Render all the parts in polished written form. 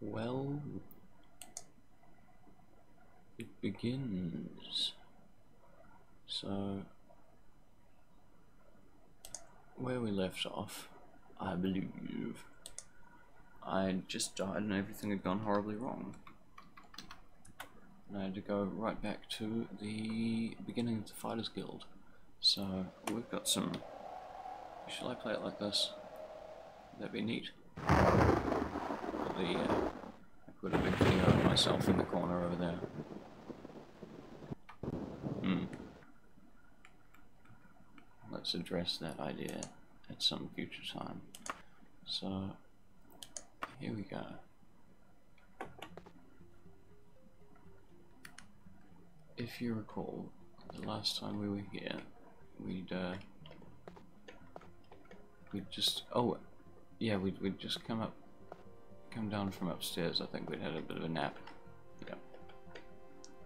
Well, it begins. So, where we left off, I believe, I just died and everything had gone horribly wrong. And I had to go right back to the beginning of the Fighters Guild. So, we've got some... Shall I play it like this? That'd be neat. I put a big video of myself in the corner over there. Let's address that idea at some future time. So, here we go. If you recall, the last time we were here, we'd just come down from upstairs. I think we'd had a bit of a nap. Yeah.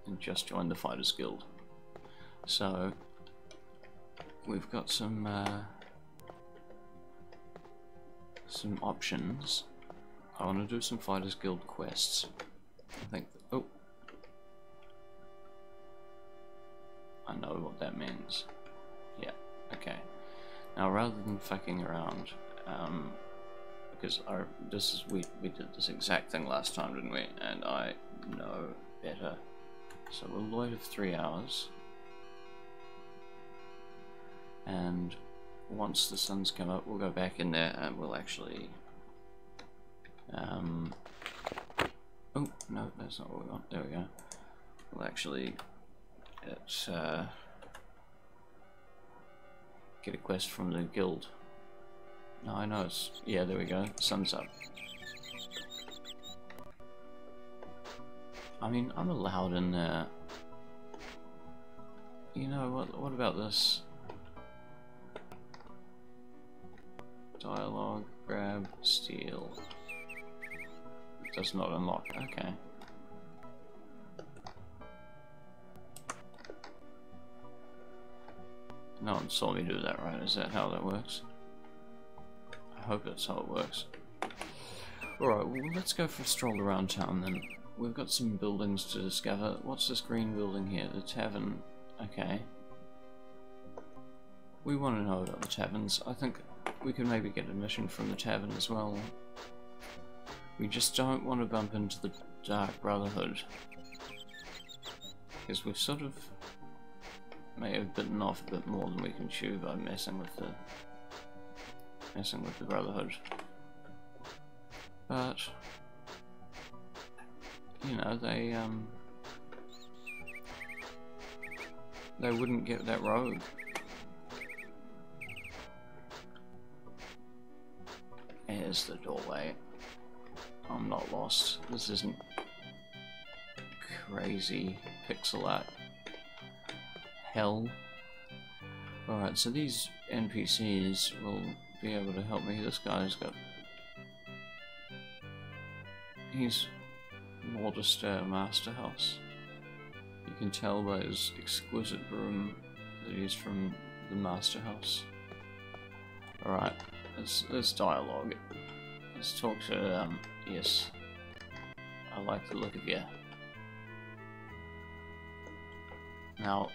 And just joined the Fighters Guild. So we've got some options. I want to do some Fighters Guild quests. I think. Oh, I know what that means. Yeah. Okay. Now, rather than fucking around, because we did this exact thing last time, didn't we? And I know better. So we'll wait for 3 hours, and once the sun's come up, we'll go back in there and we'll actually. Oh no, that's not what we want. There we go. We'll actually get a quest from the guild. No, I know it's... Yeah, there we go. Sun's up. I mean, I'm allowed in there. You know, what about this? Dialogue, grab, steal. It does not unlock. Okay. No one saw me do that, right? Is that how that works? I hope that's how it works. Alright, well, let's go for a stroll around town then. We've got some buildings to discover. What's this green building here? The tavern. Okay. We want to know about the taverns. I think we could maybe get admission from the tavern as well. We just don't want to bump into the Dark Brotherhood, because we've sort of may have bitten off a bit more than we can chew by messing with the Brotherhood. But you know, they wouldn't get that rogue. Here's the doorway. I'm not lost. This isn't crazy pixel art hell. Alright, so these NPCs will be able to help me. This guy's got... He's Waterstair Masterhouse. You can tell by his exquisite broom that he's from the Masterhouse. Alright, let's dialogue. Let's talk to, yes. I like the look of you. Now,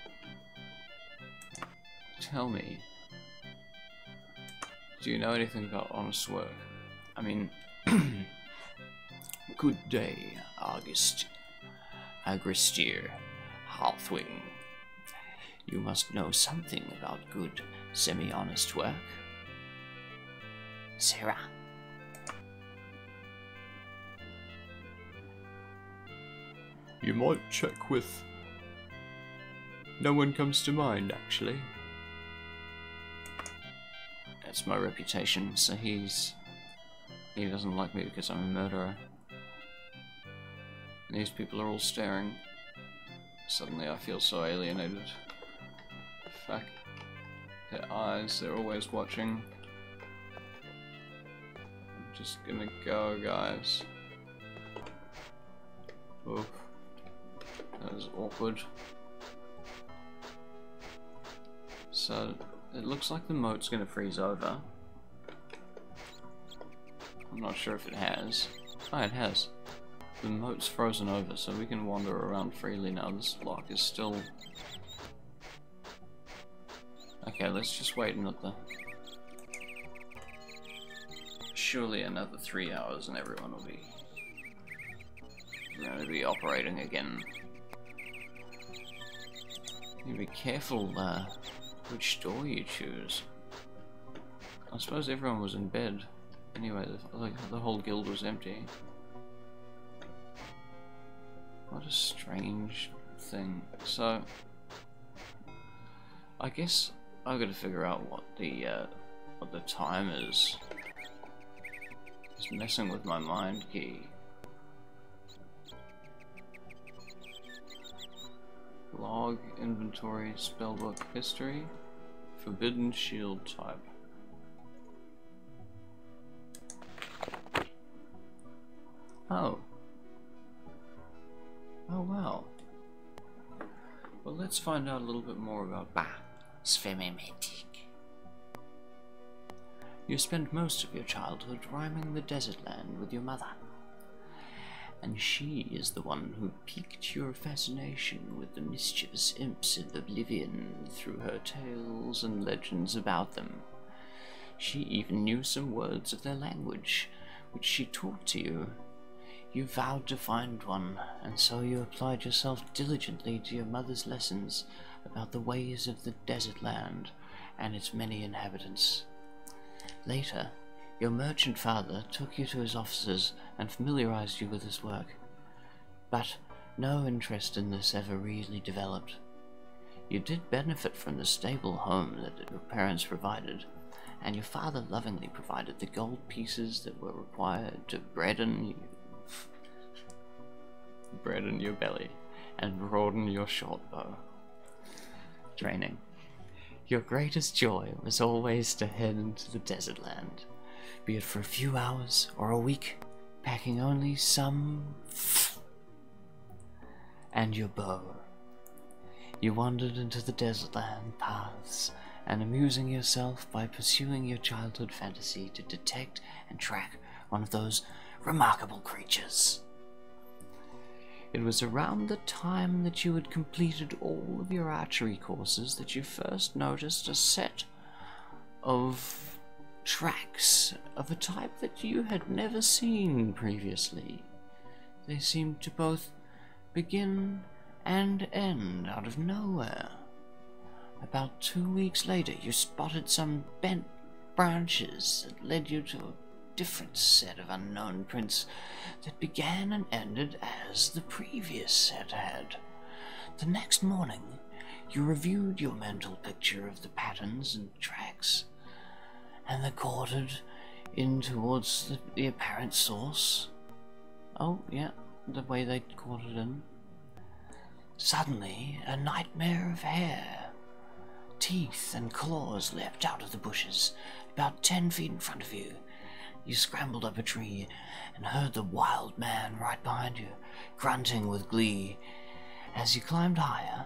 tell me, do you know anything about honest work? I mean, good day, Agristier, Halfwing. You must know something about good, semi-honest work. Sarah. You might check with... No one comes to mind, actually. That's my reputation, so he doesn't like me because I'm a murderer. And these people are all staring. Suddenly I feel so alienated. Fuck. Their eyes, they're always watching. I'm just gonna go, guys. Oof. That was awkward. So, it looks like the moat's gonna freeze over. I'm not sure if it has. Oh, it has. The moat's frozen over, so we can wander around freely now. This lock is still... Okay, let's just wait another... Surely another 3 hours and everyone will be... We're going to be operating again. You be careful which door you choose. I suppose everyone was in bed. Anyway, the whole guild was empty. What a strange thing. So, I guess I've got to figure out what the time is. It's messing with my mind key. Log, inventory, spellbook, history, forbidden shield type. Oh. Oh wow. Well, let's find out a little bit more about Svemimetic. You spent most of your childhood rhyming the desert land with your mother. And she is the one who piqued your fascination with the mischievous imps of oblivion through her tales and legends about them. She even knew some words of their language, which she taught to you. You vowed to find one, and so you applied yourself diligently to your mother's lessons about the ways of the desert land and its many inhabitants. Later, your merchant father took you to his offices and familiarized you with his work, but no interest in this ever really developed. You did benefit from the stable home that your parents provided, and your father lovingly provided the gold pieces that were required to breaden your belly and broaden your short bow. Training. Your greatest joy was always to head into the desert land, be it for a few hours or a week, packing only some and your bow. You wandered into the desert land paths and amusing yourself by pursuing your childhood fantasy to detect and track one of those remarkable creatures. It was around the time that you had completed all of your archery courses that you first noticed a set of tracks of a type that you had never seen previously. They seemed to both begin and end out of nowhere. About 2 weeks later, you spotted some bent branches that led you to a different set of unknown prints that began and ended as the previous set had. The next morning, you reviewed your mental picture of the patterns and tracks, and they quartered in towards the apparent source. Oh, yeah, the way they quartered in. Suddenly, a nightmare of hair, teeth and claws leapt out of the bushes, about 10 feet in front of you. You scrambled up a tree and heard the wild man right behind you, grunting with glee. As you climbed higher,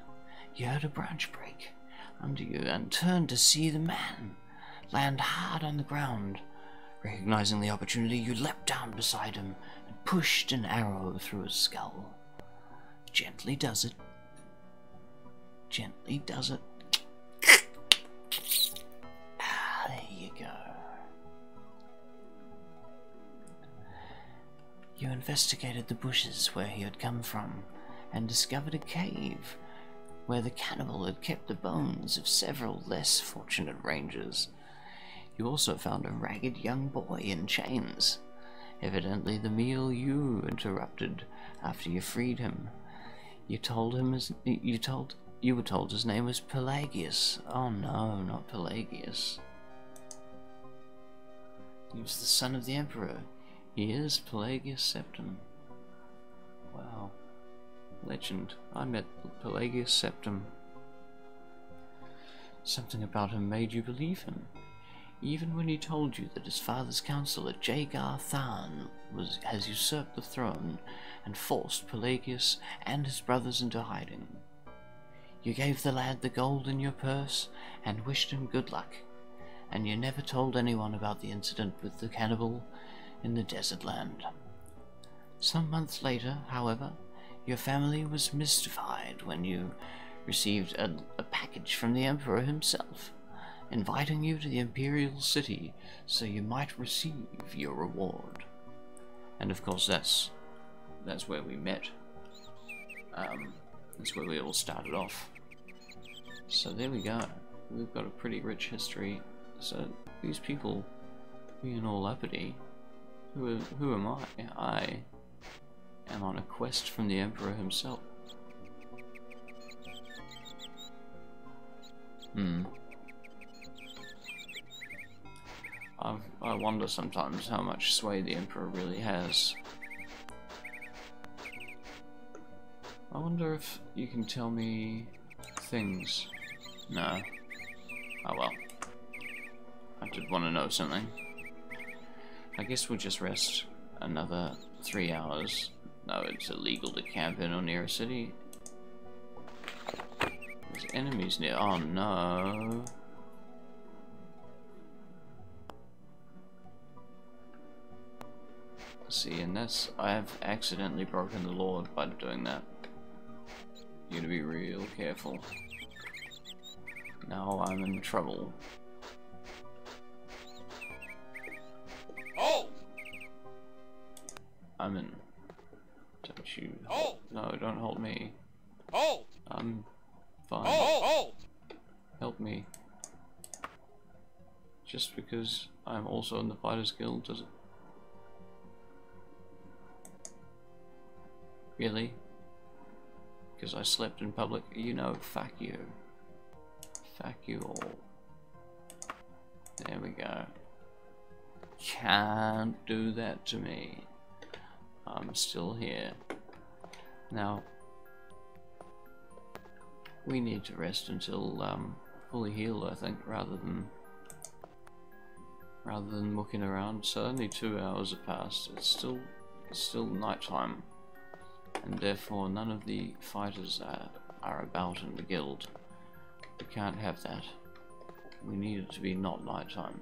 you heard a branch break under you and turned to see the man land hard on the ground. Recognizing the opportunity, you leapt down beside him and pushed an arrow through his skull. Gently does it. Gently does it. There you go. You investigated the bushes where he had come from and discovered a cave where the cannibal had kept the bones of several less fortunate rangers. You also found a ragged young boy in chains, evidently the meal you interrupted after you freed him. You were told his name was Pelagius. Oh no, not Pelagius. He was the son of the Emperor. He is Pelagius Septim. Wow. Legend. I met Pelagius Septim. Something about him made you believe him, even when he told you that his father's counselor, Jagar Tharn, has usurped the throne and forced Pelagius and his brothers into hiding. You gave the lad the gold in your purse and wished him good luck, and you never told anyone about the incident with the cannibal in the desert land. Some months later, however, your family was mystified when you received a package from the Emperor himself, inviting you to the Imperial City so you might receive your reward. And of course that's where we met. That's where we all started off. So there we go. We've got a pretty rich history. So these people being all uppity, who am I? I am on a quest from the Emperor himself. I wonder sometimes how much sway the Emperor really has. I wonder if you can tell me things. No. Oh well. I did want to know something. I guess we'll just rest another 3 hours. No, it's illegal to camp in or near a city. There's enemies near. Oh no. See, and that's... I have accidentally broken the law by doing that. You gotta be real careful. Now I'm in trouble. Hold! I'm in... Don't you... Hold! No, don't hold me. Hold! I'm fine. Hold! Help me. Just because I'm also in the Fighters Guild, does it... Really? Because I slept in public? You know, fuck you. Fuck you all. There we go. Can't do that to me. I'm still here. Now, we need to rest until fully healed, I think, rather than looking around. So only 2 hours have passed. It's still night time. And therefore none of the fighters are about in the guild. We can't have that. We need it to be not nighttime.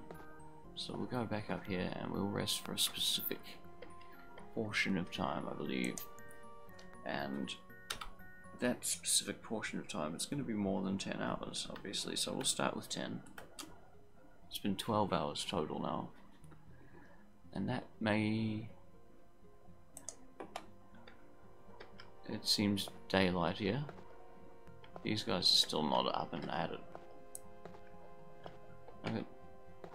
So we'll go back up here and we'll rest for a specific portion of time, I believe. And that specific portion of time, it's going to be more than 10 hours, obviously. So we'll start with 10. It's been 12 hours total now. And that may... It seems daylight here. These guys are still not up and at it. Okay.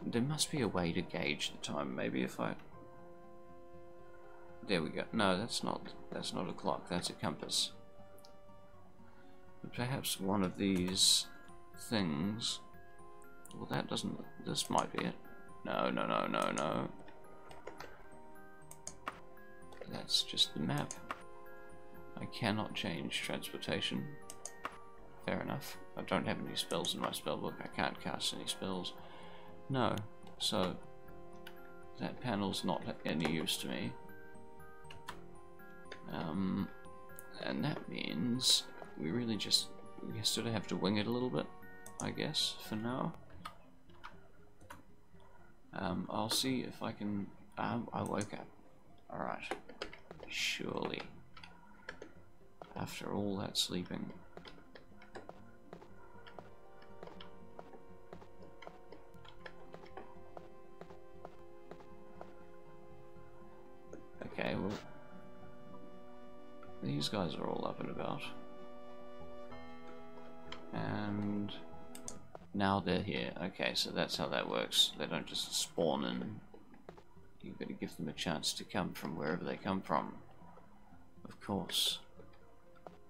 There must be a way to gauge the time. Maybe if I... There we go. No, that's not a clock. That's a compass. But perhaps one of these things... Well, that doesn't... This might be it. No, no, no, no, no. That's just the map. I cannot change transportation. Fair enough. I don't have any spells in my spellbook. I can't cast any spells. No. So, that panel's not any use to me. And that means we really just... We sort of have to wing it a little bit, I guess, for now. I'll see if I can... I woke up. Alright. Surely. After all that sleeping. Okay, well... These guys are all up and about. And... Now they're here. Okay, so that's how that works. They don't just spawn in. You've got to give them a chance to come from wherever they come from. Of course.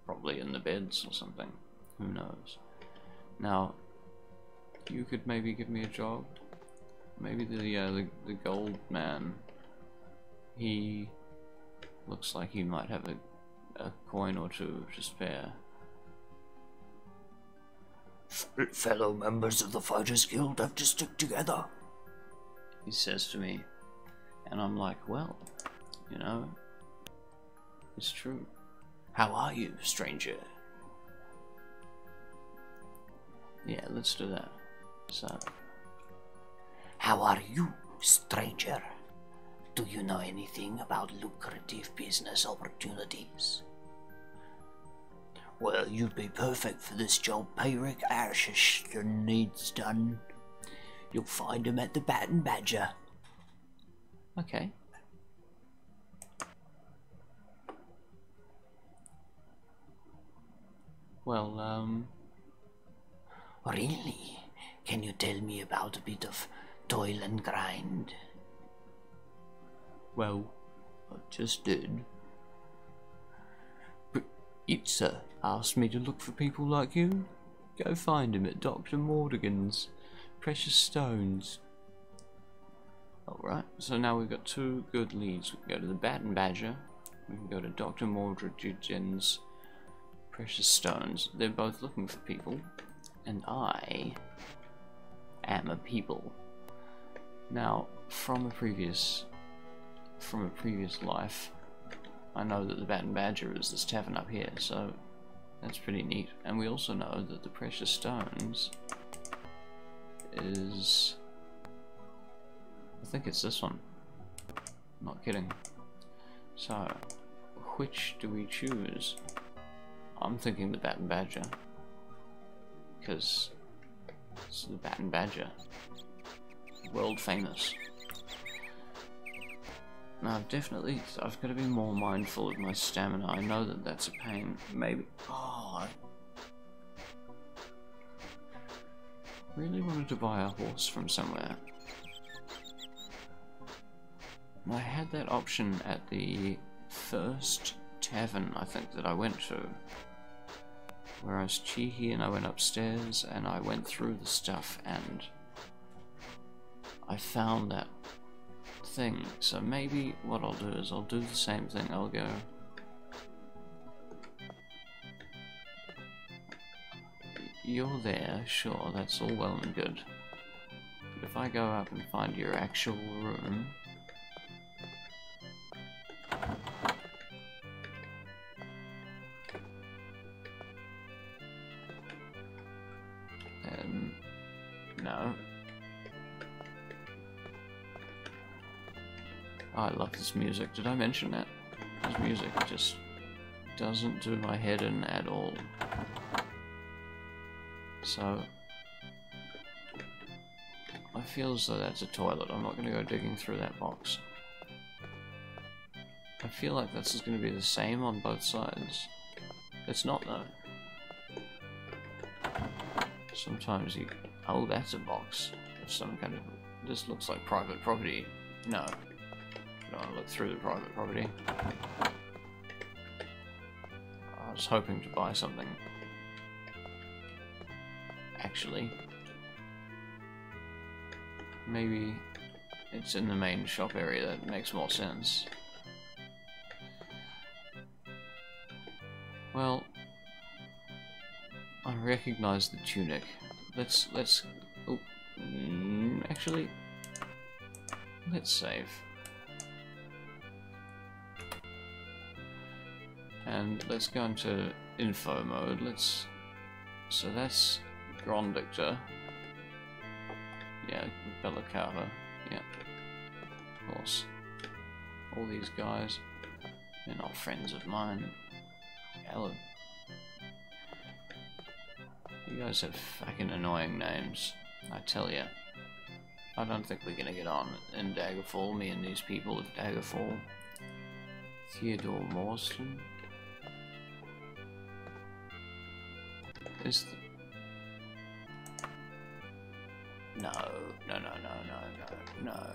Probably in the beds or something. Who knows? Now, you could maybe give me a job. Maybe the gold man. He looks like he might have a coin or two to spare. Fellow members of the Fighters Guild have to stick together, He says to me, and I'm like, well, you know, it's true. How are you, stranger? Yeah, let's do that. So, how are you, stranger? Do you know anything about lucrative business opportunities? Well, you'd be perfect for this job, Pyric. Ashton needs done. You'll find him at the Bat and Badger. Okay. Well, Really? Can you tell me about a bit of toil and grind? well, I just did. But Itza asked me to look for people like you. Go find him at Dr. Mordigan's Precious Stones. Alright, so now we've got two good leads. We can go to the Bat and Badger. We can go to Dr. Mordigan's Precious Stones. They're both looking for people. And I am a people. Now, from a previous life, I know that the Bat and Badger is this tavern up here, so that's pretty neat. And we also know that the Precious Stones is... I think it's this one. Not kidding. So, which do we choose? I'm thinking the Bat and Badger. Because it's the Bat and Badger. World famous. Now, I've got to be more mindful of my stamina. I know that that's a pain. Maybe... Oh, I really wanted to buy a horse from somewhere. I had that option at the first tavern, I think, that I went to. Where I was cheeky and I went upstairs and I went through the stuff and I found that thing. So maybe what I'll do is I'll do the same thing. I'll go... You're there, sure, that's all well and good. But if I go up and find your actual room... No. Oh, I love this music. Did I mention that? This music just doesn't do my head in at all. So, I feel as though that's a toilet. I'm not going to go digging through that box. I feel like this is going to be the same on both sides. It's not though. Sometimes you... Oh, that's a box of some kind of... This looks like private property. No. I don't want to look through the private property. I was hoping to buy something. Actually. Maybe it's in the main shop area. That makes more sense. Well... I recognize the tunic. Let's oh, actually, let's save. And let's go into info mode. So that's Grondictor. Yeah, Bellacava. Yeah, of course. All these guys, they're not friends of mine. Hello. You guys have fucking annoying names, I tell ya. I don't think we're gonna get on in Daggerfall, me and these people at Daggerfall. Theodore Morstan? Is the... No.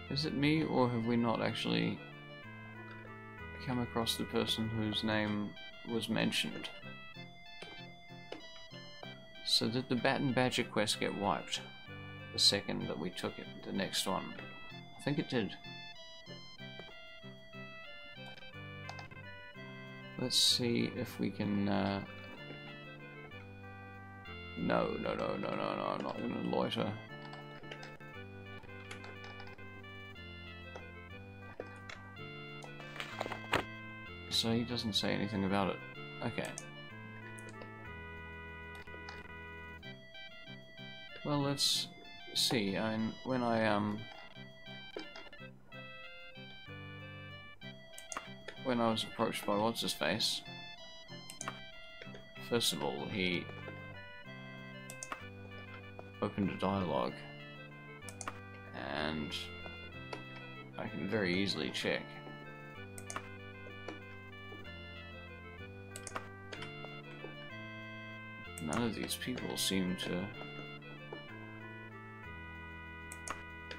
Is it me, or have we not actually come across the person whose name was mentioned? So did the Bat and Badger quest get wiped the second that we took it, the next one? I think it did. Let's see if we can, No, I'm not gonna loiter. So he doesn't say anything about it. Okay. Well, let's see, when I was approached by what's his face, first of all he opened a dialogue, and I can very easily check. None of these people seem to...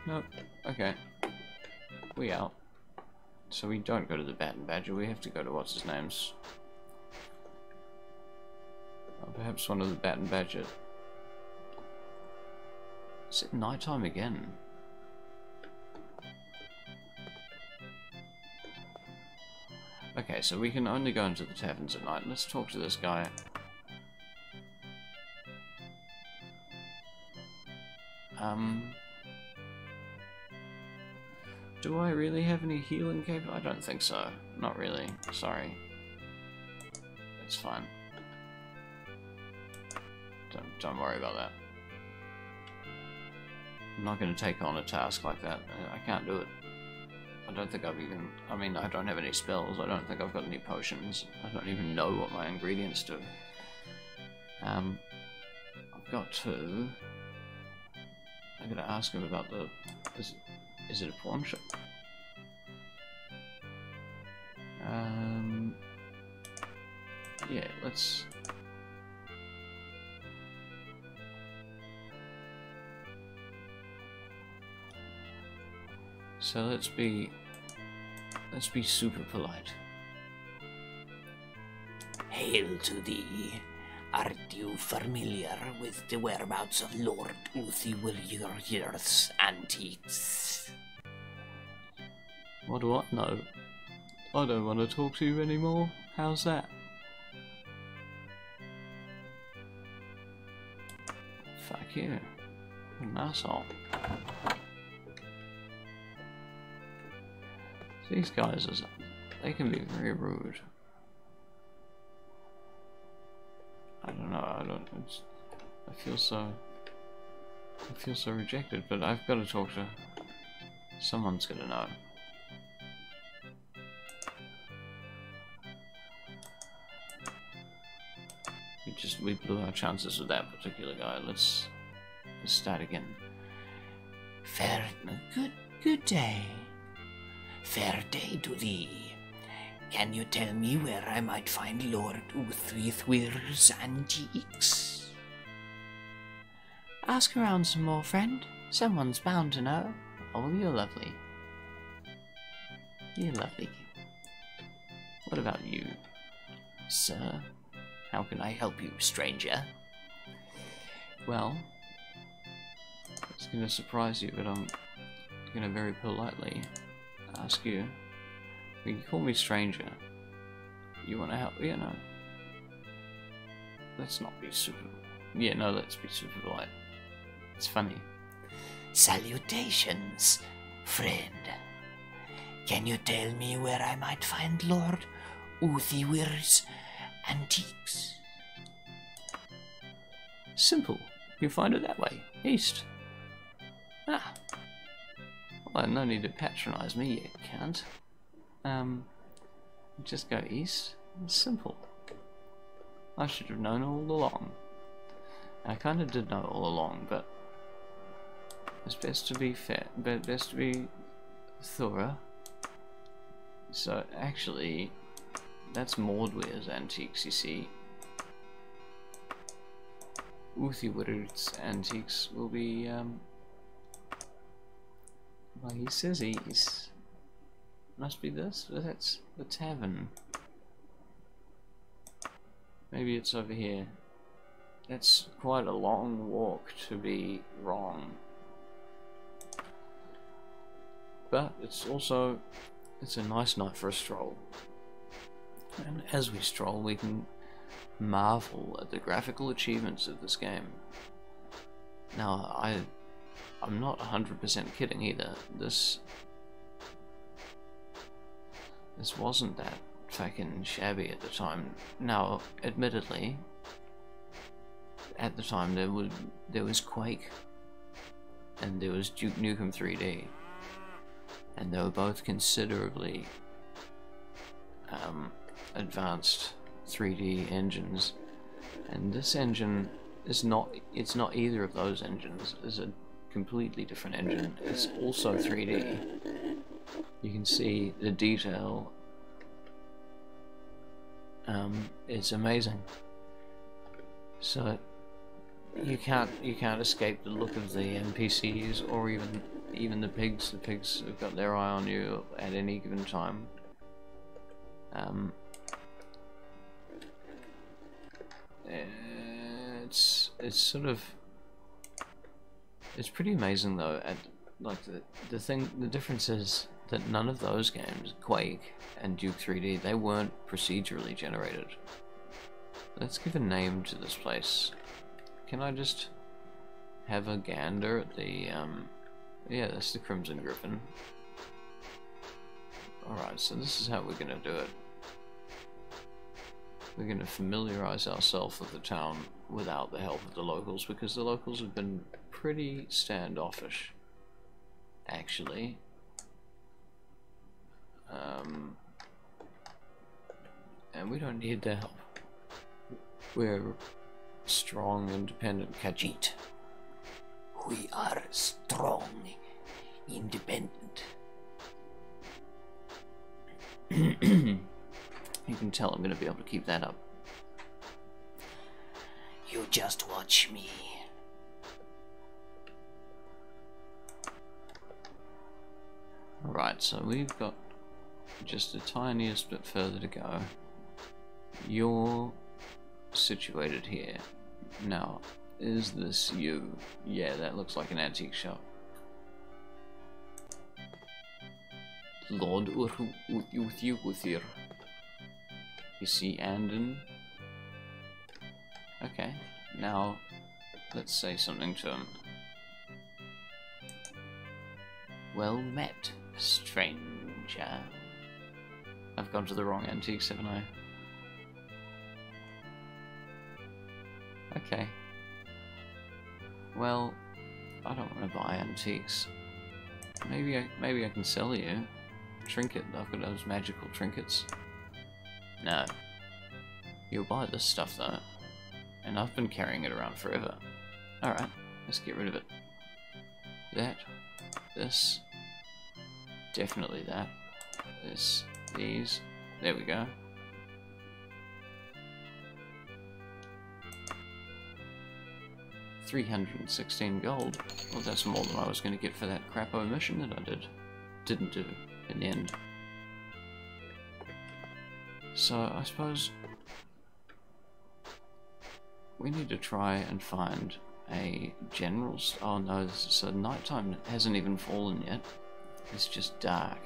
Nope. Okay. We out. So we don't go to the Bat and Badger, we have to go to what's-his-name's. Perhaps one of the Bat and Badger... Is it nighttime again? Okay, so we can only go into the taverns at night. Let's talk to this guy. Do I really have any healing capability? I don't think so. Not really. Sorry. It's fine. Don't worry about that. I'm not going to take on a task like that. I can't do it. I don't think I've even... I mean, I don't have any spells. I don't think I've got any potions. I don't even know what my ingredients do. I've got to... I'm going to ask him about the... Is it a pawn shop? Yeah, let's... So let's be super polite. Hail to thee. Art you familiar with the whereabouts of Lord Uthywillior's antiques? What do I know? I don't want to talk to you anymore. How's that? Fuck you. What an asshole. These guys, they can be very rude. I don't know, I feel so rejected, but I've got to talk to... Someone's gonna know. We blew our chances with that particular guy. Let's start again. Good day. Fair day to thee. Can you tell me where I might find Lord Uthywillior's antiques? Ask around some more, friend. Someone's bound to know. Oh, you're lovely. You're lovely. What about you, sir? How can I help you, stranger? Well, it's going to surprise you, but I'm going to very politely ask you. You can call me stranger. You want to help? Yeah, no. Let's not be super... Yeah, no, let's be super polite. It's funny. Salutations, friend. Can you tell me where I might find Lord Uthywillior's antiques? Simple. You find it that way. East. Ah. Well, no need to patronize me, you can't. Just go east. It's simple. I should have known all along. I kind of did know all along, but it's best to be fair, but best to be thorough. So actually, that's Mordweir's antiques, you see. Uthywillior's antiques will be, well, he says east. Must be this? That's the tavern. Maybe it's over here. That's quite a long walk to be wrong. But it's also, it's a nice night for a stroll. And as we stroll, we can marvel at the graphical achievements of this game. Now, I'm not 100% kidding either. This wasn't that fucking shabby at the time. Now, admittedly, at the time there was Quake, and there was Duke Nukem 3D, and they were both considerably advanced 3D engines, and this engine is not, it's not either of those engines. It's a completely different engine. It's also 3D. You can see the detail. It's amazing. So you can't escape the look of the NPCs, or even the pigs. The pigs have got their eye on you at any given time. It's sort of, it's pretty amazing though. At like the difference is that none of those games, Quake and Duke 3D, they weren't procedurally generated. Let's give a name to this place. Can I just have a gander at the yeah, that's the Crimson Griffin. Alright, so this is how we're gonna do it. We're going to familiarize ourselves with the town without the help of the locals, because the locals have been pretty standoffish, actually. And we don't need their help. We're strong, independent Khajiit. We are strong, independent. You can tell I'm going to be able to keep that up. You just watch me. Right, so we've got just the tiniest bit further to go. You're situated here. Now, is this you? Yeah, that looks like an antique shop. Lord Uthir. You see Andon? Okay, now let's say something to him. Well met, stranger. I've gone to the wrong antiques, haven't I? Okay. Well, I don't want to buy antiques. Maybe I can sell you a trinket. I've got those magical trinkets. No. You'll buy this stuff though. And I've been carrying it around forever. Alright, let's get rid of it. That. This. Definitely that. This. These. There we go. $316 gold. Well, that's more than I was going to get for that crapo mission that I didn't do in the end. So I suppose we need to try and find a general. Oh no, so nighttime hasn't even fallen yet. It's just dark,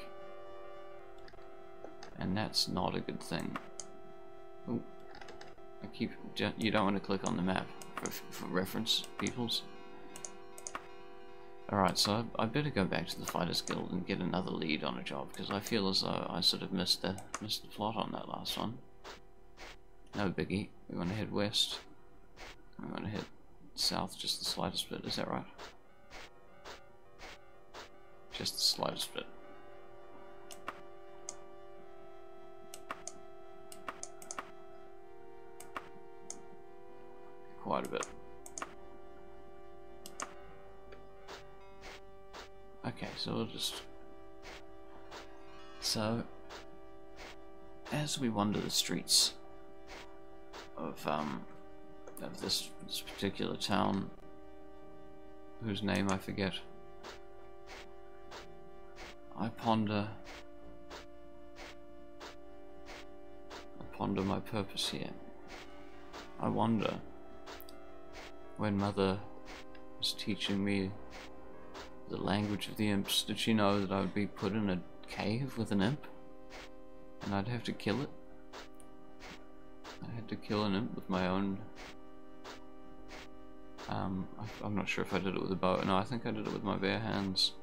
and that's not a good thing. Ooh, you don't want to click on the map for reference, peoples. Alright, so I better go back to the Fighters Guild and get another lead on a job, because I feel as though I sort of missed the plot on that last one. No biggie. We want to head west. We want to head south just the slightest bit, is that right? Just the slightest bit. Quite a bit. Okay, so we'll just... So, as we wander the streets of this particular town, whose name I forget, I ponder my purpose here. I wonder, when Mother was teaching me the language of the imps, did she know that I would be put in a cave with an imp? And I'd have to kill it? I had to kill an imp with my own... I'm not sure if I did it with a bow. No, I think I did it with my bare hands.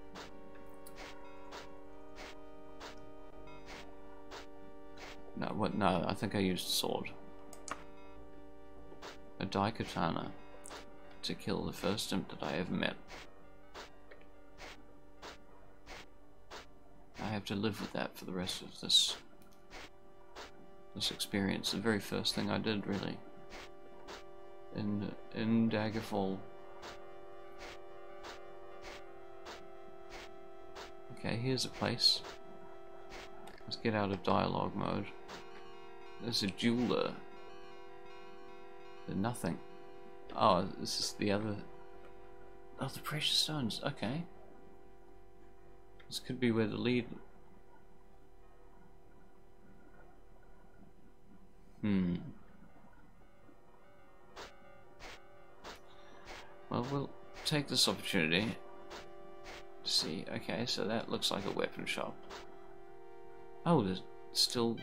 No, what? No, I think I used a sword. A daikatana to kill the first imp that I ever met. have to live with that for the rest of this experience. The very first thing I did, really, in Daggerfall. Okay, here's a place. Let's get out of dialogue mode. There's a jeweler. There's nothing. Oh, this is the other. Oh, the precious stones. Okay. This could be where the lead. Well, we'll take this opportunity to see. Okay, so that looks like a weapon shop. Oh, there's still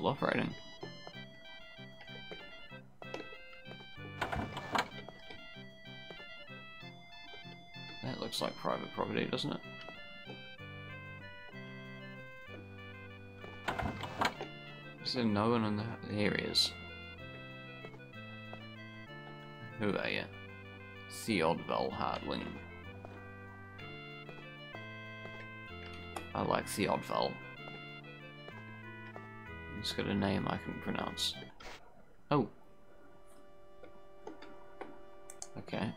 operating. That looks like private property, doesn't it? Is there no one in the areas? Who are you? Theodval Hardwing. I like Theodval. He's got a name I can pronounce. Oh. Okay.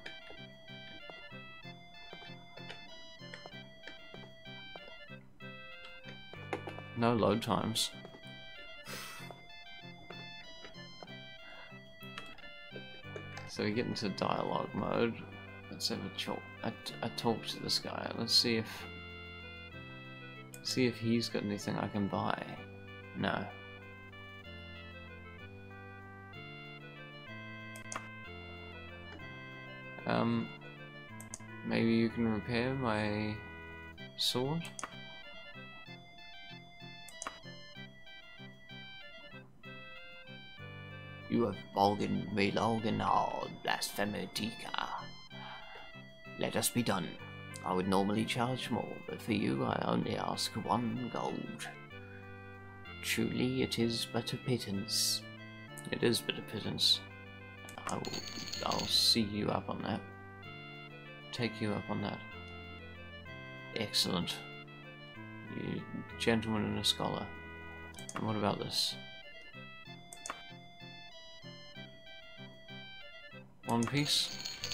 No load times. So we get into dialogue mode. Let's have a talk to this guy. Let's see if he's got anything I can buy. No. Maybe you can repair my sword? You have bargained me long and hard, blasphemer Tika. Let us be done. I would normally charge more, but for you I only ask 1 gold. Truly it is but a pittance. It is but a pittance. I'll see you up on that. Take you up on that. Excellent. You gentleman and a scholar. And what about this? 1 piece?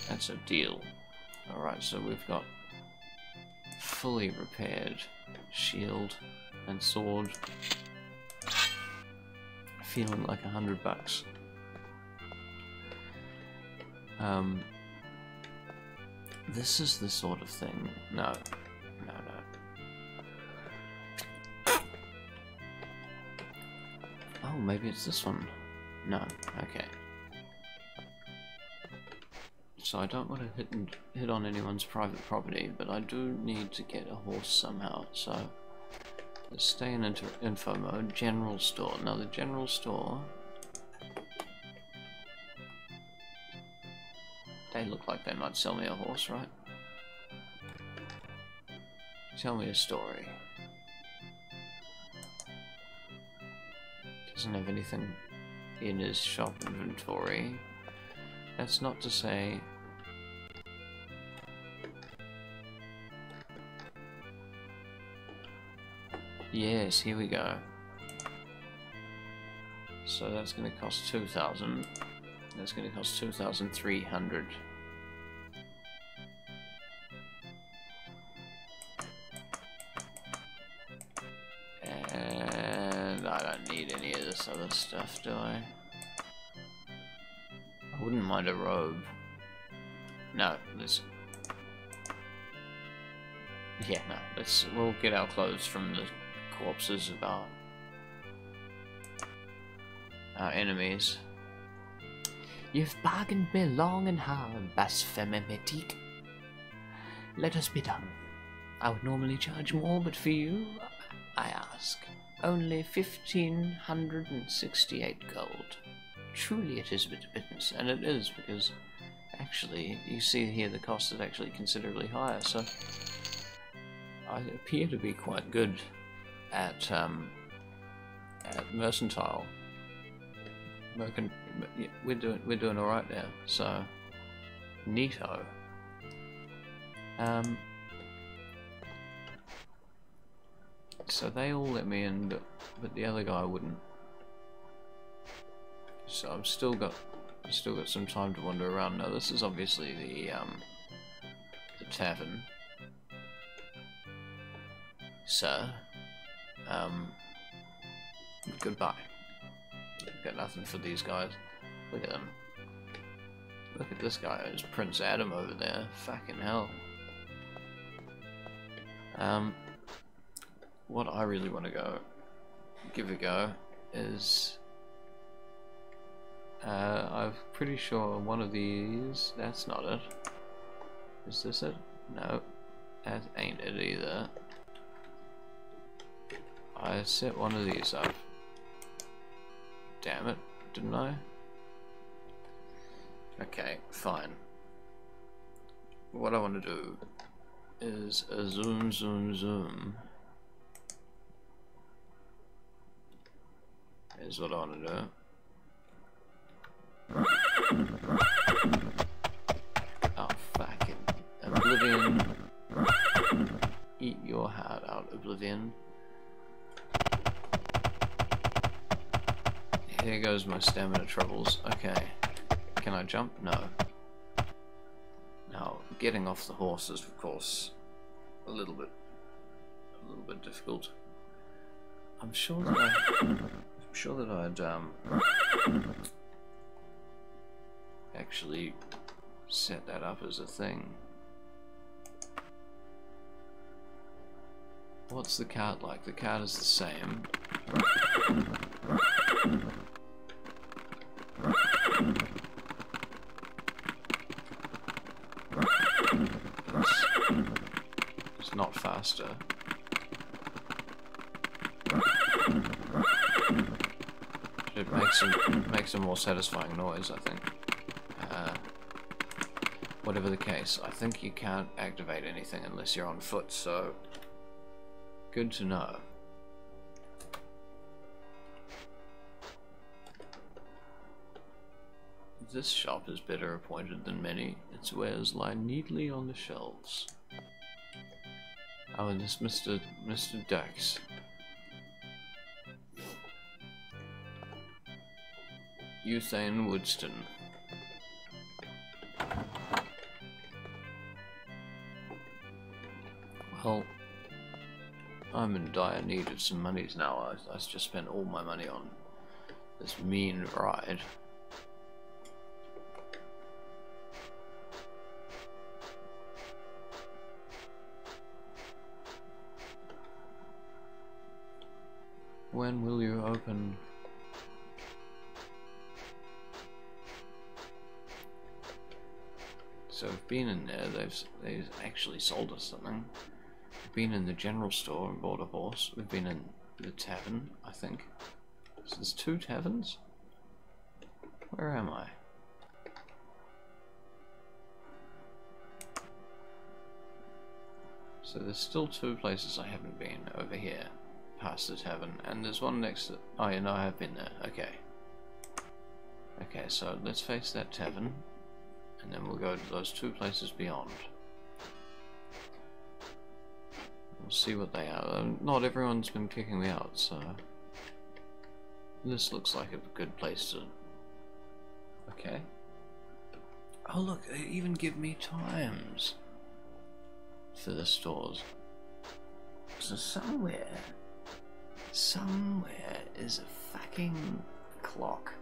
That's a deal. Alright, so we've got fully repaired shield and sword. Feeling like $100. This is the sort of thing. No. Oh, maybe it's this one. No. Okay. So I don't want to hit on anyone's private property, but I do need to get a horse somehow. So let's stay in info mode. General store. Now the general store. They look like they might sell me a horse, right? Tell me a story. Doesn't have anything in his shop inventory. That's not to say... Yes, here we go. So that's going to cost 2,000. That's going to cost 2,300. And I don't need any of this other stuff, do I? I wouldn't mind a robe. No, let's... Yeah, no, we'll get our clothes from the corpses of our enemies. You've bargained me long and hard, blasphemer Metique. Let us be done. I would normally charge more, but for you, I ask only 1,568 gold. Truly it is a bit of pittance, and it is, because actually, you see here the cost is actually considerably higher, so I appear to be quite good at mercantile. We're doing all right there. So, neato. so they all let me in, but the other guy wouldn't. So I've still got some time to wander around. Now this is obviously the tavern. So, goodbye. Got nothing for these guys. Look at them. Look at this guy. There's Prince Adam over there. Fucking hell. What I really want to give a go is I'm pretty sure one of these. That's not it. Is this it? No, that ain't it either. I set one of these up. Damn it, didn't I? Okay, fine. What I want to do is a zoom, zoom, zoom. Is what I want to do. Oh, fucking Oblivion. Eat your heart out, Oblivion. Here goes my stamina troubles. Okay. Can I jump? No. Now, getting off the horse is, of course, a little bit difficult. I'm sure that I'd actually set that up as a thing. What's the cart like? The cart is the same. It's not faster. It makes a more satisfying noise, I think. Whatever the case, I think you can't activate anything unless you're on foot, so good to know. This shop is better appointed than many. Its wares lie neatly on the shelves. Oh, and this Mr. Dax. Usain Woodston. Well, I'm in dire need of some monies now. I just spent all my money on this mean ride. When will you open? So we've been in there, they've actually sold us something. We've been in the general store and bought a horse. We've been in the tavern, I think. So there's 2 taverns? Where am I? So there's still 2 places I haven't been over here, past the tavern, and there's one next to... Oh, you know, I have been there. Okay. Okay, so let's face that tavern, and then we'll go to those 2 places beyond. We'll see what they are. Not everyone's been kicking me out, so... This looks like a good place to... Okay. Oh look, they even give me times for the stores. So somewhere is a fucking clock.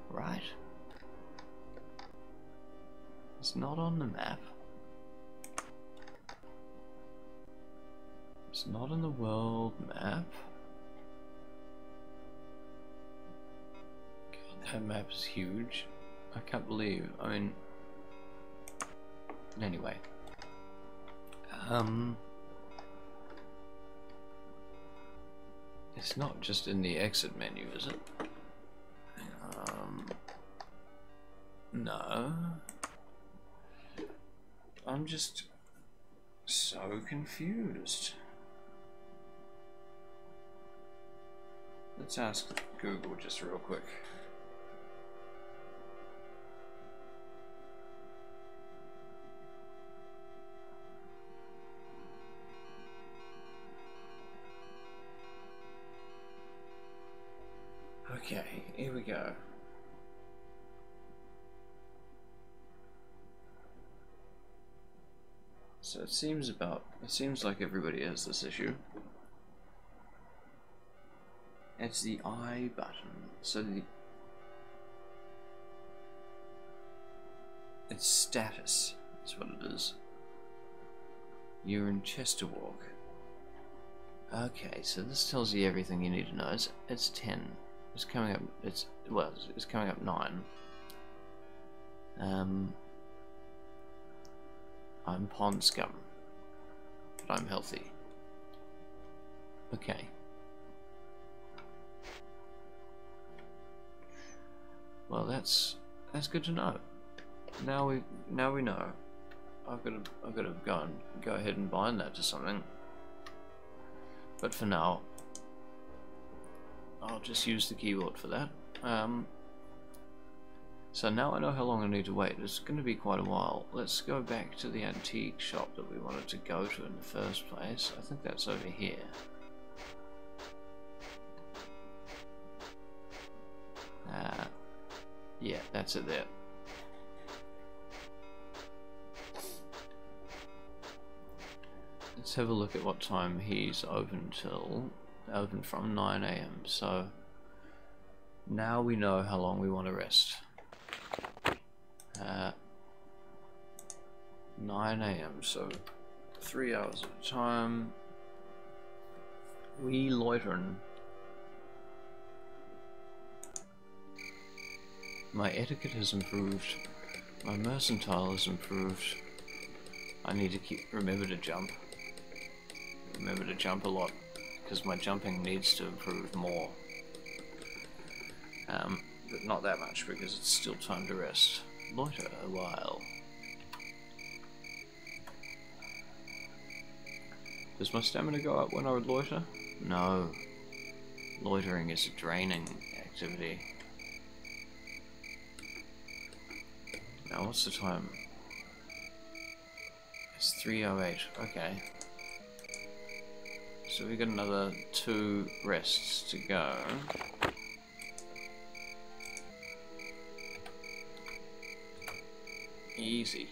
Right? It's not on the map. It's not on the world map. God, that map is huge. I can't believe, I mean... Anyway. It's not just in the exit menu, is it? No. I'm just so confused. Let's ask Google just real quick. Okay, here we go. So it seems like everybody has this issue. It's the I button. So it's status, is what it is. You're in Chesterwalk. Okay, so this tells you everything you need to know. It's 10. It's coming up. It's coming up 9. I'm pond scum, but I'm healthy. Okay. Well, that's good to know. Now we know. I've got to go ahead and bind that to something. But for now, I'll just use the keyboard for that. So now I know how long I need to wait. It's going to be quite a while. Let's go back to the antique shop that we wanted to go to in the first place. I think that's over here. Yeah, that's it there. Let's have a look at what time he's open from 9 AM. So now we know how long we want to rest. 9 AM, so 3 hours at a time. We loitering. My etiquette has improved. My mercantile has improved. I need to remember to jump. Remember to jump a lot, because my jumping needs to improve more. But not that much, because it's still time to rest. Loiter a while. Does my stamina go up when I would loiter? No. Loitering is a draining activity. Now what's the time? It's 3:08, okay. So we got another 2 rests to go. Easy.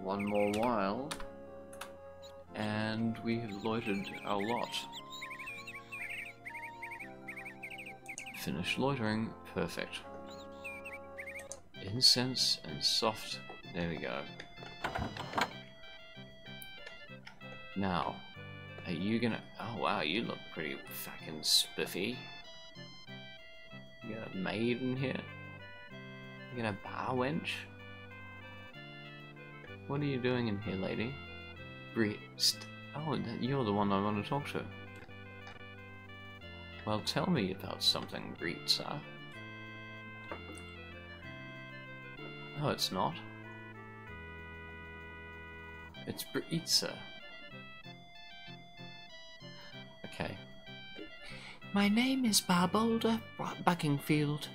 One more while, and we have loitered a lot. Finished loitering, perfect. Incense and soft, there we go. Now, are you gonna, oh wow, you look pretty fucking spiffy. You got a maid in here? You got a bar wench? What are you doing in here, lady? Oh, you're the one I want to talk to. Well, tell me about something, Britza. No, it's not. It's Britza. Okay. My name is Barbolda Buckingfield.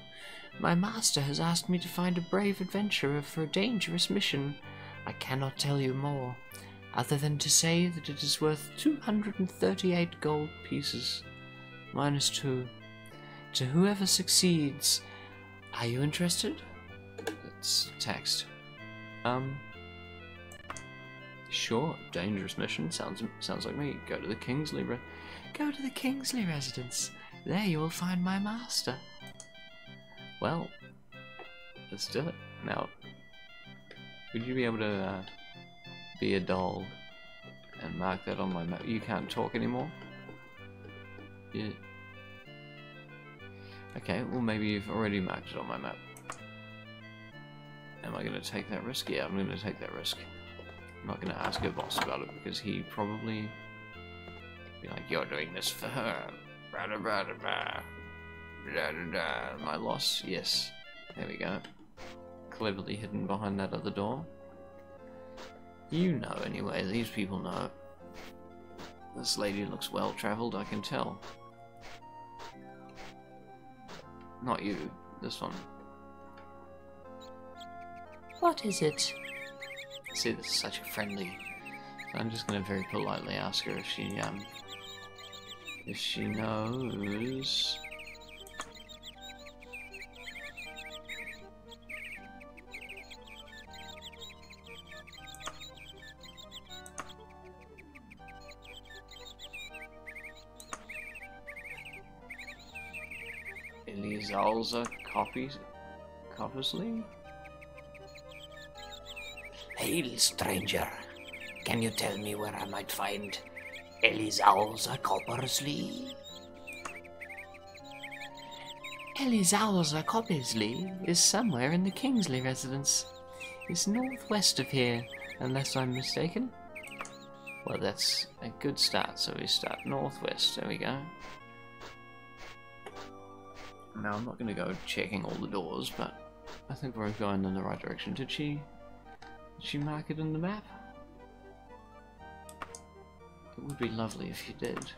My master has asked me to find a brave adventurer for a dangerous mission. I cannot tell you more, other than to say that it is worth 238 gold pieces, -2, to whoever succeeds. Are you interested? It's text. Sure, dangerous mission, sounds like me. Go to the Kingsley residence. There you will find my master. Well, let's do it. Now, would you be able to be a doll and mark that on my map? You can't talk anymore? Yeah. Okay, well maybe you've already marked it on my map. Am I going to take that risk? Yeah, I'm going to take that risk. I'm not going to ask her boss about it, because he probably be like, you're doing this for her. My loss? Yes. There we go. Cleverly hidden behind that other door. You know anyway, these people know. This lady looks well travelled, I can tell. Not you, this one. What is it? See, this is such a friendly. So I'm just gonna very politely ask her if she knows. Elizalza Coppersley? Hail, stranger. Can you tell me where I might find Elizalza Coppersley? Elizalza Coppersley is somewhere in the Kingsley residence. It's northwest of here, unless I'm mistaken. Well, that's a good start, so we start northwest. There we go. Now, I'm not going to go checking all the doors, but I think we're going in the right direction. Did she mark it in the map? It would be lovely if you did.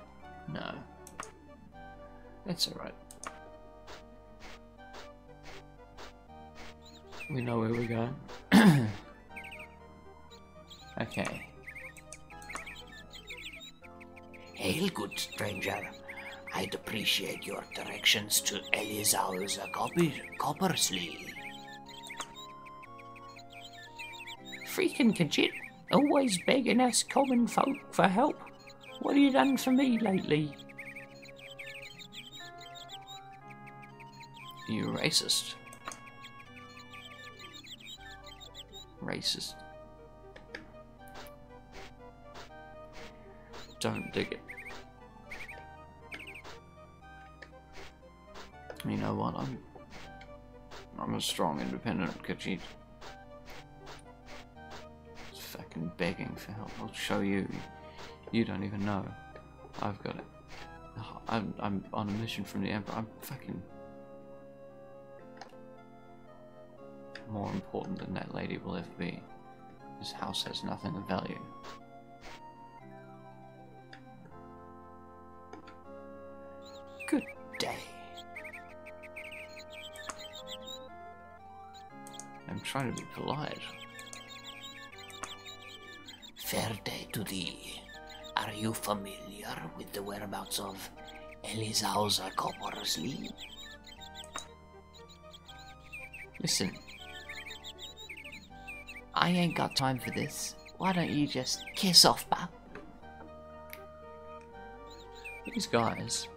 No. That's alright. We know where we're going. Okay. Hail, good stranger. I'd appreciate your directions to Elizalza Coppersley. Freaking Kajit, always begging us common folk for help. What have you done for me lately? You racist. Racist. Don't dig it. You know what? I'm a strong, independent Khajiit. Just fucking begging for help. I'll show you. You don't even know. I've got it. I'm on a mission from the Emperor. I'm fucking more important than that lady will ever be. This house has nothing of value. Good day. I'm trying to be polite. Fair day to thee. Are you familiar with the whereabouts of Elizalza Coppersley? Listen, I ain't got time for this. Why don't you just kiss off, pal? These guys.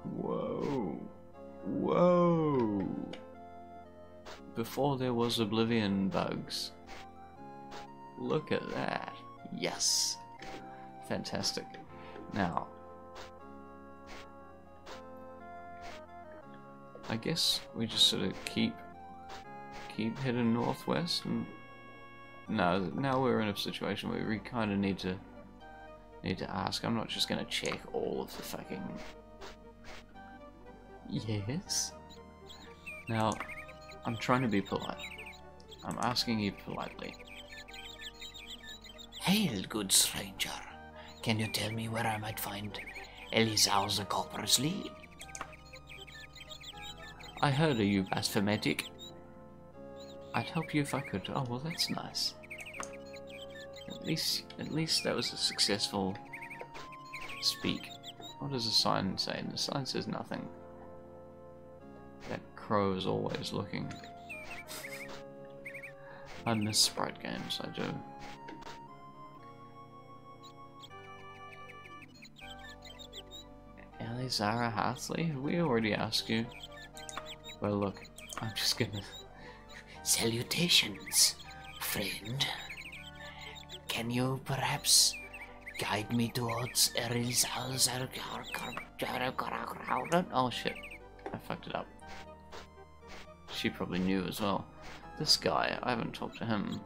Whoa. Whoa. Before there was Oblivion bugs. Look at that. Yes. Fantastic. Now, I guess we just sort of keep heading northwest, and no, now we're in a situation where we kind of need to ask. I'm not just gonna check all of the fucking. Yes. Now, I'm trying to be polite. I'm asking you politely. Hail, good stranger. Can you tell me where I might find Elizalza Coppersley? I heard of you, Baphometic. I'd help you if I could. Oh, well, that's nice. At least that was a successful speak. What does the sign say? The sign says nothing. That crow is always looking. I miss sprite games, I do. Elizara Hartley? Have we already asked you? Well, look, I'm just gonna... Salutations, friend. Can you perhaps guide me towards Elizalza? Oh shit, I fucked it up. She probably knew as well. This guy, I haven't talked to him.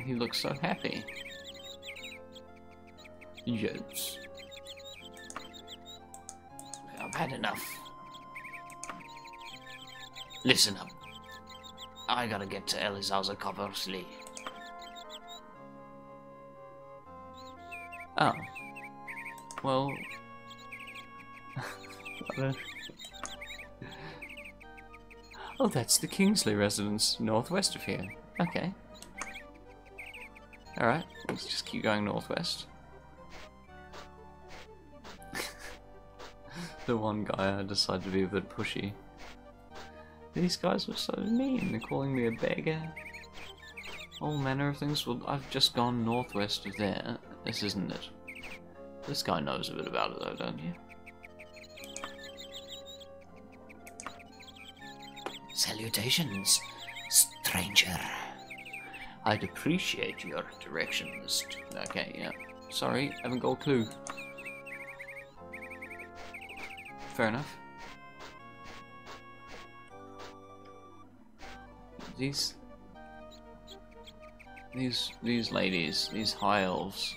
He looks so happy. Yes. I've had enough. Listen up. I gotta get to Elizalza Coppersley. Oh. Well... Oh, that's the Kingsley residence, northwest of here. Okay. Alright, let's just keep going northwest. The one guy I decided to be a bit pushy. These guys were so mean. They're calling me a beggar. All manner of things. Well, I've just gone northwest of there. This isn't it. This guy knows a bit about it though, don't you? Salutations, stranger. I'd appreciate your directions. Okay, yeah. Sorry, haven't got a clue. Fair enough. These ladies, these high elves.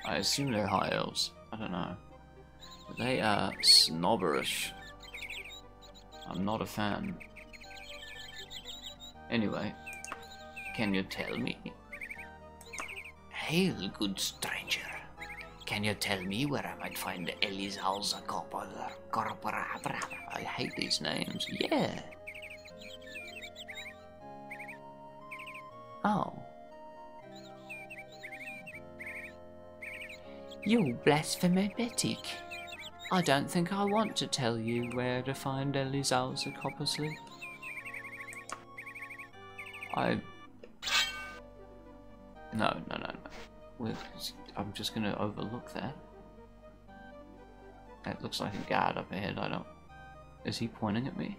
I assume they're high elves. I don't know. They are snobberish. I'm not a fan. Anyway, can you tell me? Hail, good stranger. Can you tell me where I might find Elizalza Corpora? I hate these names. Yeah. Oh. You blasphemetic. I don't think I want to tell you where to find Elizalza Coppersley. No. I'm just gonna overlook that. That looks like a guard up ahead. Is he pointing at me?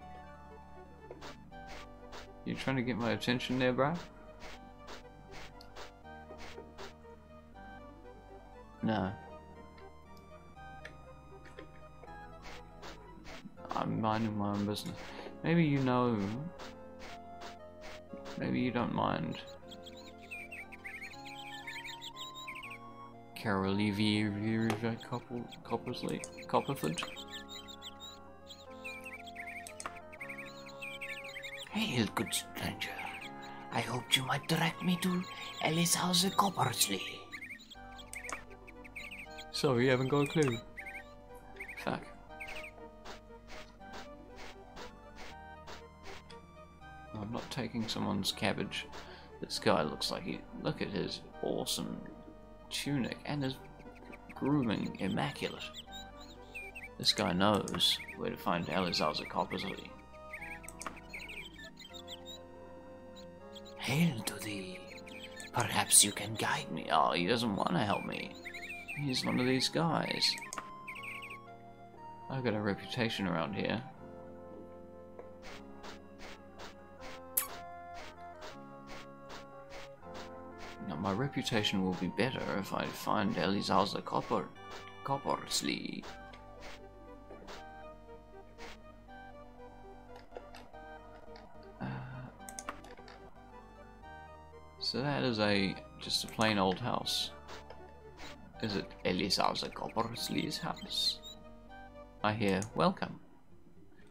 You trying to get my attention there, bro? No. I'm minding my own business. Maybe you know. Maybe you don't mind. Copperford. Hail, good stranger. I hoped you might direct me to Elizalza Coppersley. Sorry, you haven't got a clue. Fuck. I'm not taking someone's cabbage. This guy looks like he... Look at his awesome tunic and his grooming immaculate. This guy knows where to find Elizalza Coppersley. Hail to thee. Perhaps you can guide me. Oh, he doesn't want to help me. He's one of these guys. I've got a reputation around here. Now, my reputation will be better if I find Elizalza Coppersley. So that is just a plain old house. Is it Elizalza Coppersley's house? I hear, welcome.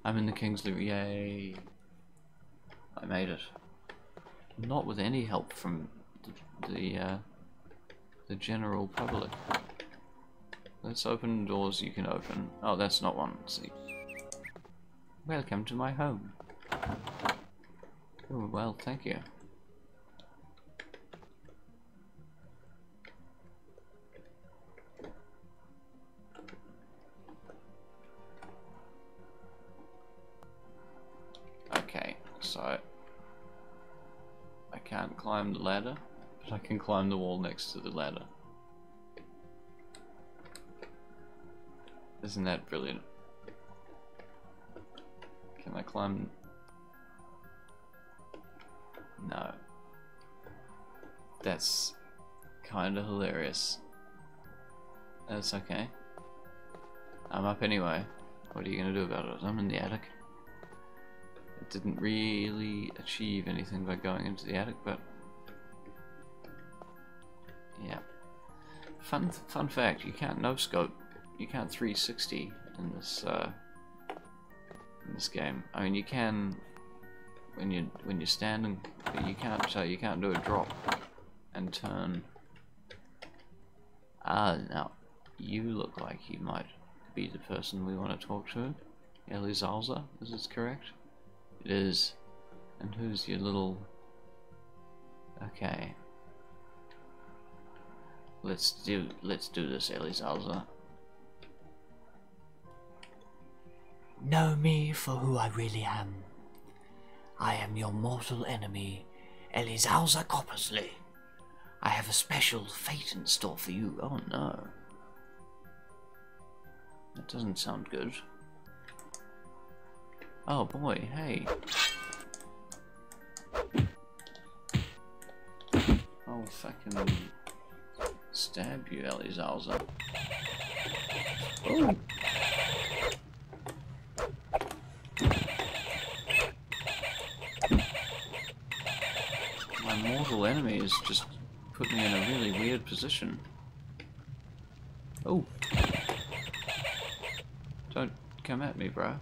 I'm in the Kingsley. Yay. I made it. Not with any help from the general public. Let's open doors you can open. Oh, that's not one. Let's see. Welcome to my home. Oh, well, thank you. Okay, so I can't climb the ladder, but I can climb the wall next to the ladder. Isn't that brilliant? Can I climb? No. That's kinda hilarious. That's okay. I'm up anyway. What are you gonna do about it? I'm in the attic. It didn't really achieve anything by going into the attic, but yeah. Fun fact: you can't no scope. You can't 360 in this game. I mean, you can when you're standing, but you can't do a drop and turn. Now you look like you might be the person we want to talk to. Elizalza, is this correct? It is. And who's your little... Okay. Let's do this, Elizalza. Know me for who I really am. I am your mortal enemy, Elizalza Coppersley. I have a special fate in store for you. Oh no. That doesn't sound good. Oh boy, hey. I'll fucking stab you, Elizalza. Oh! My mortal enemy has just put me in a really weird position. Oh! Don't come at me, bro.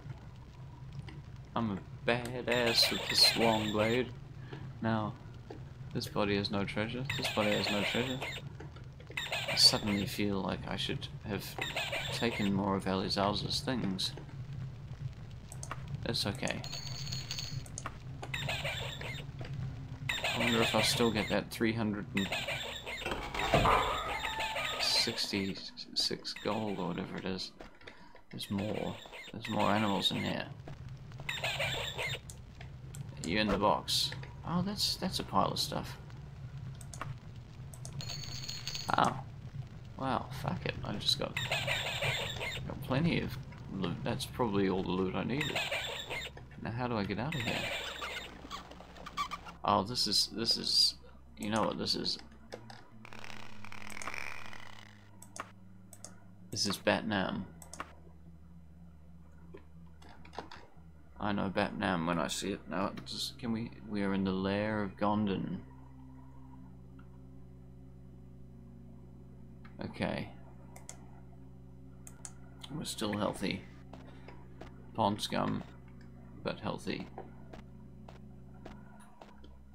I'm a badass with this long blade. Now, this body has no treasure. This body has no treasure. I suddenly feel like I should have taken more of Elizalza's things. That's okay. I wonder if I'll still get that 366 gold or whatever it is. There's more. There's more animals in here. You in the box? Oh, that's a pile of stuff. Oh, wow, fuck it. I just got plenty of loot. That's probably all the loot I needed. Now, how do I get out of here? Oh, this is. You know what this is? This is Batnam. I know Batnam when I see it. Now, just, we are in the lair of Gondon. Okay. We're still healthy. Pond scum, but healthy.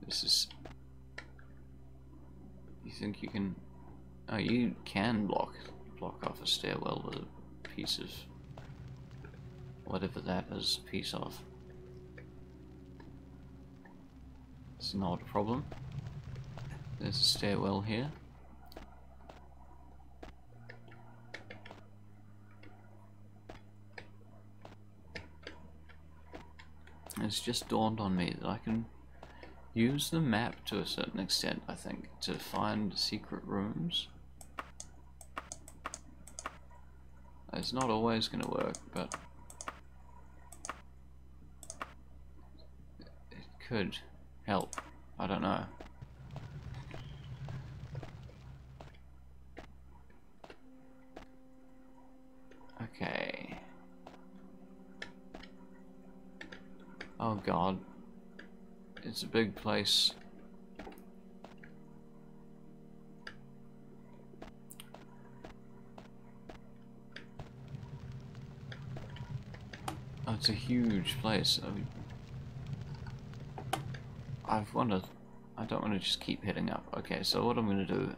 This is... You think you can... Oh, you can block off a stairwell with a piece of... whatever that is a piece of. It's not a problem. There's a stairwell here. It's just dawned on me that I can use the map to a certain extent, I think, to find secret rooms. It's not always going to work, but it could help. I don't know. Okay. Oh god. It's a big place. Oh, it's a huge place. I mean, I don't want to just keep hitting up. Okay, so what I'm going to do,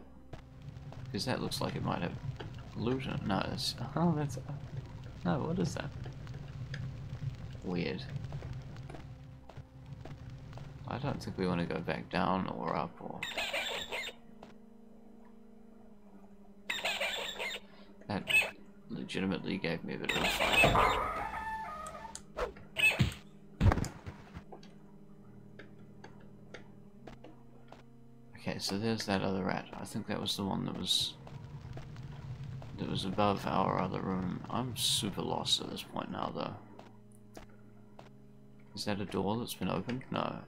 because that looks like it might have loot in it. No, it's, oh, that's, no, what is that? Weird. I don't think we want to go back down or up or... That legitimately gave me a bit of a fight. Okay, so there's that other rat. I think that was the one that was above our other room. I'm super lost at this point now, though. Is that a door that's been opened? No.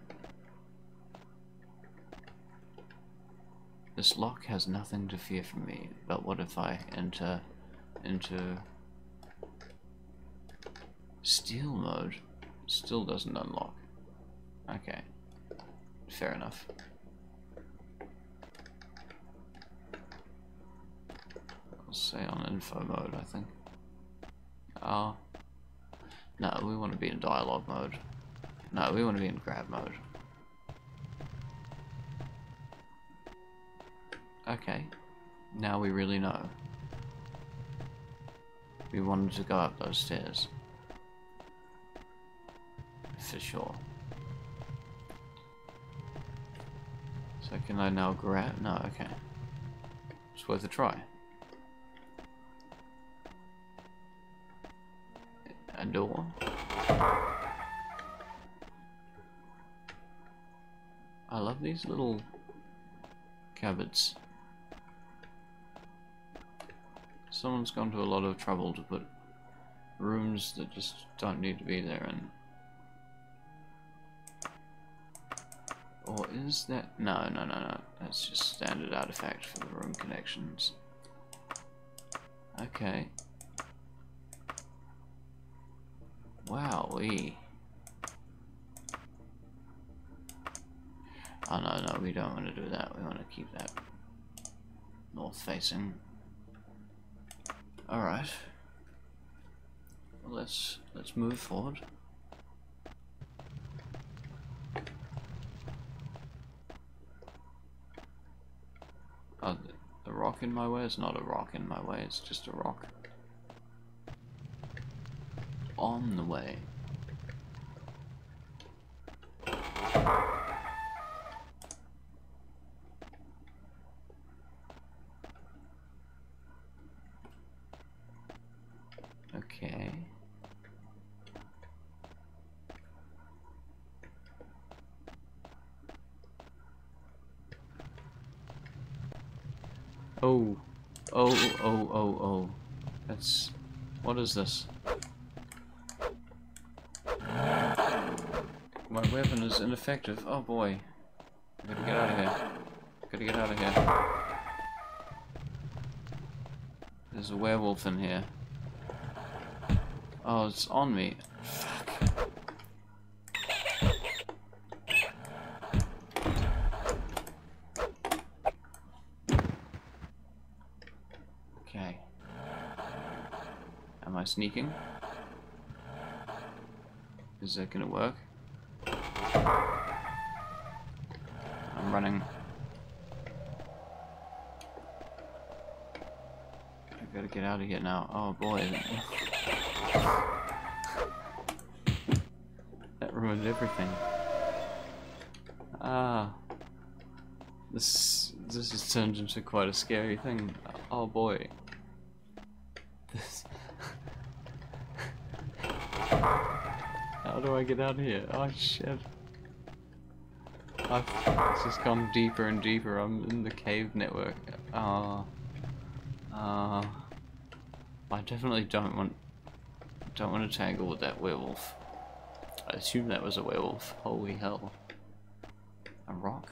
This lock has nothing to fear from me, but what if I enter into steal mode? Still doesn't unlock. Okay. Fair enough. I'll say on info mode, I think. Oh. No, we want to be in dialogue mode. No, we want to be in grab mode. Okay. Now we really know. We wanted to go up those stairs. for sure. So can I now grab? No, okay. It's worth a try. A door. I love these little cupboards. Someone's gone to a lot of trouble to put rooms that just don't need to be there in. Or is that... No. That's just standard artifact for the room connections. Okay. Wowee. Oh no, we don't want to do that. We want to keep that north facing. Alright. Well, let's move forward. Oh, the rock in my way is not a rock in my way, it's just a rock. On the way. Okay. Oh. That's... What is this? My weapon is ineffective. Oh boy. I gotta get out of here. Gotta get out of here. There's a werewolf in here. Oh, it's on me. Fuck. Okay. Am I sneaking? Is that gonna work? I'm running. I gotta get out of here now. Oh boy. That ruined everything. Ah. This has turned into quite a scary thing. Oh boy. This... How do I get out of here? Oh shit. It's just gone deeper and deeper. I'm in the cave network. I definitely don't want to tangle with that werewolf. I assume that was a werewolf. Holy hell. A rock.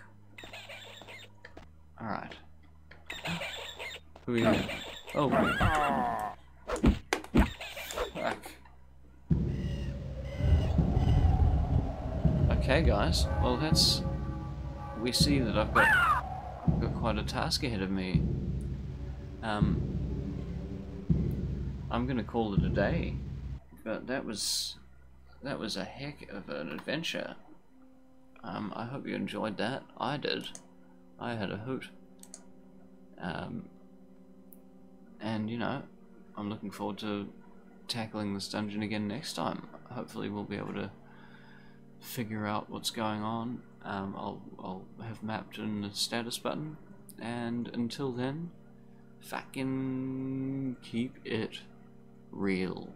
Alright. Who are you? Oh. Fuck. Okay guys, well that's... We see that I've got quite a task ahead of me. I'm gonna call it a day, but that was a heck of an adventure. I hope you enjoyed that. I did. I had a hoot. And you know, I'm looking forward to tackling this dungeon again next time. Hopefully we'll be able to figure out what's going on. I'll have mapped in the status button, and until then, fucking keep it real.